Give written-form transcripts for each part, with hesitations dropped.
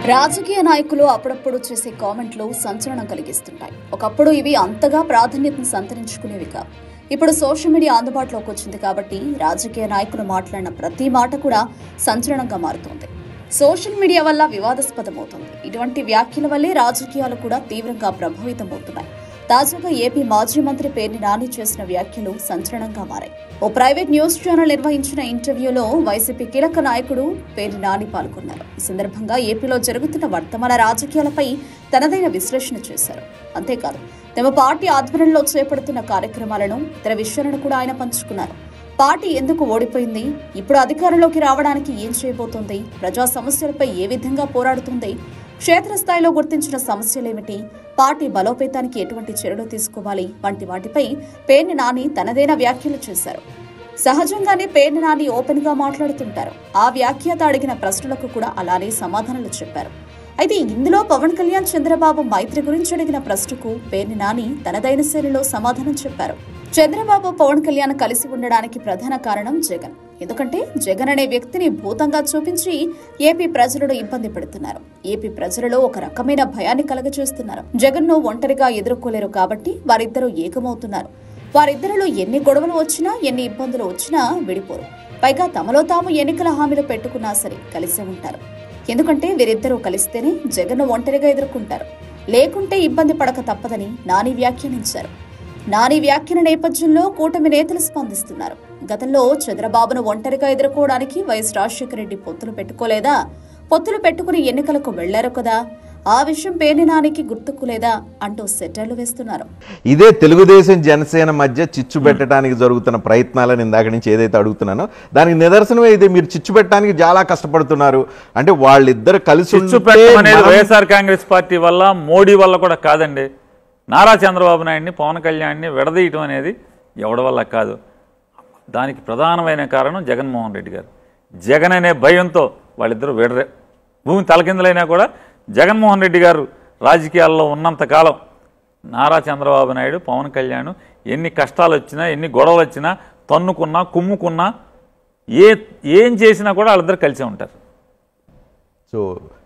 రాజకీయ నాయకులు అప్పుడప్పుడు చేసే కామెంట్లు సంచలనం కలిగిస్తుంటాయి. ఒకప్పుడు ఇవి అంతగా ప్రాధాన్యతను సంతరించుకునేవి కావు. ఇప్పుడు సోషల్ మీడియా అందుబాటులోకి వచ్చింది కాబట్టి రాజకీయ నాయకులు మాట్లాడిన ప్రతి మాట కూడా సంచలనంగా మారుతోంది. సోషల్ మీడియా వల్ల వివాదాస్పదమవుతుంది. ఇటువంటి వ్యాఖ్యల వల్లే రాజకీయాలు కూడా తీవ్రంగా ప్రభావితమవుతున్నాయి. తాజాగా ఏపీ మాజీ మంత్రి పేర్ని నాని చేసిన వ్యాఖ్యలు సంచలనంగా మారాయి. ఓ ప్రైవేట్ న్యూస్ ఛానల్ నిర్వహించిన ఇంటర్వ్యూలో వైసీపీ కీలక నాయకుడు పేర్ని నాని పాల్గొన్నారు. ఈ సందర్భంగా ఏపీలో జరుగుతున్న వర్తమాన రాజకీయాలపై తనదైన విశ్లేషణ చేశారు. అంతేకాదు తమ పార్టీ ఆధ్వర్యంలో చేపడుతున్న కార్యక్రమాలను, ఇతర విషయాలను కూడా ఆయన పంచుకున్నారు. పార్టీ ఎందుకు ఓడిపోయింది, ఇప్పుడు అధికారంలోకి రావడానికి ఏం చేయబోతోంది, ప్రజా సమస్యలపై ఏ విధంగా పోరాడుతుంది, క్షేత్రస్థాయిలో గుర్తించిన సమస్యలేమిటి, పార్టీ బలోపేతానికి ఎటువంటి చర్యలు తీసుకోవాలి వంటి వాటిపై పేర్ని నాని తనదైన వ్యాఖ్యలు చేశారు. సహజంగానే పేర్ని నాని ఓపెన్ గా మాట్లాడుతుంటారు. ఆ వ్యాఖ్యాత అడిగిన ప్రశ్నలకు కూడా అలానే సమాధానాలు చెప్పారు. అయితే ఇందులో పవన్ కళ్యాణ్ చంద్రబాబు మైత్రి గురించి అడిగిన ప్రశ్నకు పేర్ని నాని తనదైన శైలిలో సమాధానం చెప్పారు. చంద్రబాబు పవన్ కళ్యాణ్ కలిసి ఉండడానికి ప్రధాన కారణం జగన్. ఎందుకంటే జగన్ అనే వ్యక్తిని భూతంగా చూపించి ఏపీ ప్రజలను ఇబ్బంది పెడుతున్నారు. ఏపీ ప్రజలలో ఒక రకమైన భయాన్ని కలగజేస్తున్నారు. జగన్ ను ఒంటరిగా ఎదుర్కోలేరు కాబట్టి వారిద్దరూ ఏకమవుతున్నారు. వారిద్దరిలో ఎన్ని గొడవలు వచ్చినా, ఎన్ని ఇబ్బందులు వచ్చినా విడిపోరు. పైగా తమలో తాము ఎన్నికల హామీలు పెట్టుకున్నా సరే కలిసే ఉంటారు. ఎందుకంటే వీరిద్దరూ కలిస్తేనే జగన్ ను ఒంటరిగా ఎదుర్కొంటారు, లేకుంటే ఇబ్బంది పడక తప్పదని నాని వ్యాఖ్యానించారు. నాని వ్యాఖ్యల నేపథ్యంలో కూటమి నేతలు స్పందిస్తున్నారు. గతంలో చంద్రబాబును ఒంటరిగా ఎదుర్కోవడానికి వైఎస్ రాజశేఖర రెడ్డి పొత్తులు పెట్టుకోలేదా, పొత్తులు పెట్టుకుని ఎన్నికలకు వెళ్లారు కదా, ఆ విషయం పేర్ని నానికి గుర్తుకులేదా అంటూ సెటర్లు వేస్తున్నారు. ఇదే తెలుగుదేశం జనసేన మధ్య చిచ్చు పెట్టడానికి జరుగుతున్న ప్రయత్నాలను ఇందాక నుంచి ఏదైతే అడుగుతున్నానో దానికి నిదర్శనమే ఇది. మీరు చిచ్చు పెట్టడానికి చాలా కష్టపడుతున్నారు అంటే వాళ్ళిద్దరు కలిసి వైఎస్ఆర్ కాంగ్రెస్ పార్టీ వల్ల, మోడీ వల్ల కూడా కాదండి. నారా చంద్రబాబు నాయుడిని, పవన్ కళ్యాణ్ని విడదీయటం అనేది ఎవడి వల్ల కాదు. దానికి ప్రధానమైన కారణం జగన్మోహన్ రెడ్డి గారు. జగన్ అనే భయంతో వాళ్ళిద్దరూ విడరే భూమి తలకిందులైనా కూడా జగన్మోహన్ రెడ్డి గారు రాజకీయాల్లో ఉన్నంతకాలం నారా చంద్రబాబు నాయుడు, పవన్ కళ్యాణ్ ఎన్ని కష్టాలు వచ్చినా, ఎన్ని గొడవలు వచ్చినా, తన్నుకున్నా, కుమ్ముకున్నా, ఏం చేసినా కూడా వాళ్ళిద్దరు కలిసే ఉంటారు. సో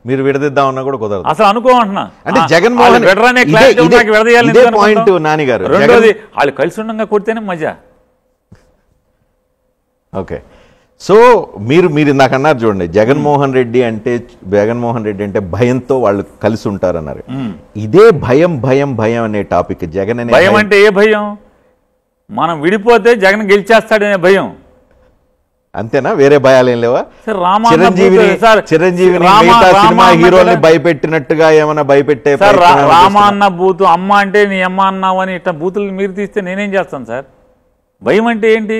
మీరు విడదిద్దామన్నా కూడా కుదరదు. అసలు అనుకోమంటున్నా అంటే జగన్మోహన్ పాయింట్ నాని గారు. రెండోది వాళ్ళు కలిసి ఉండగా కొడితేనే మజా. ఓకే, సో మీరు ఇందాక అన్నారు చూడండి, జగన్మోహన్ రెడ్డి అంటే భయంతో వాళ్ళు కలిసి ఉంటారన్నారు. ఇదే భయం భయం భయం అనే టాపిక్ జగన్ అనే భయం అంటే ఏ భయం? మనం విడిపోతే జగన్ గెలిచేస్తాడనే భయం. అంతేనా? వేరే భయాలు ఏం లేవా? చిరంజీవిని సినిమా హీరోల్ని భయపెట్టినట్టుగా ఏమైనా భయపెట్టే రామా అన్న బూతు, అమ్మ అంటే నీ అమ్మ అన్నావు అని ఇట్లా బూతులు మీరు తీస్తే నేనేం చేస్తాను సార్? భయం అంటే ఏంటి?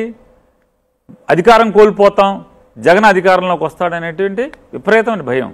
అధికారం కోల్పోతాం, జగన్ అధికారంలోకి వస్తాడనేటువంటి విపరీతమైన భయం.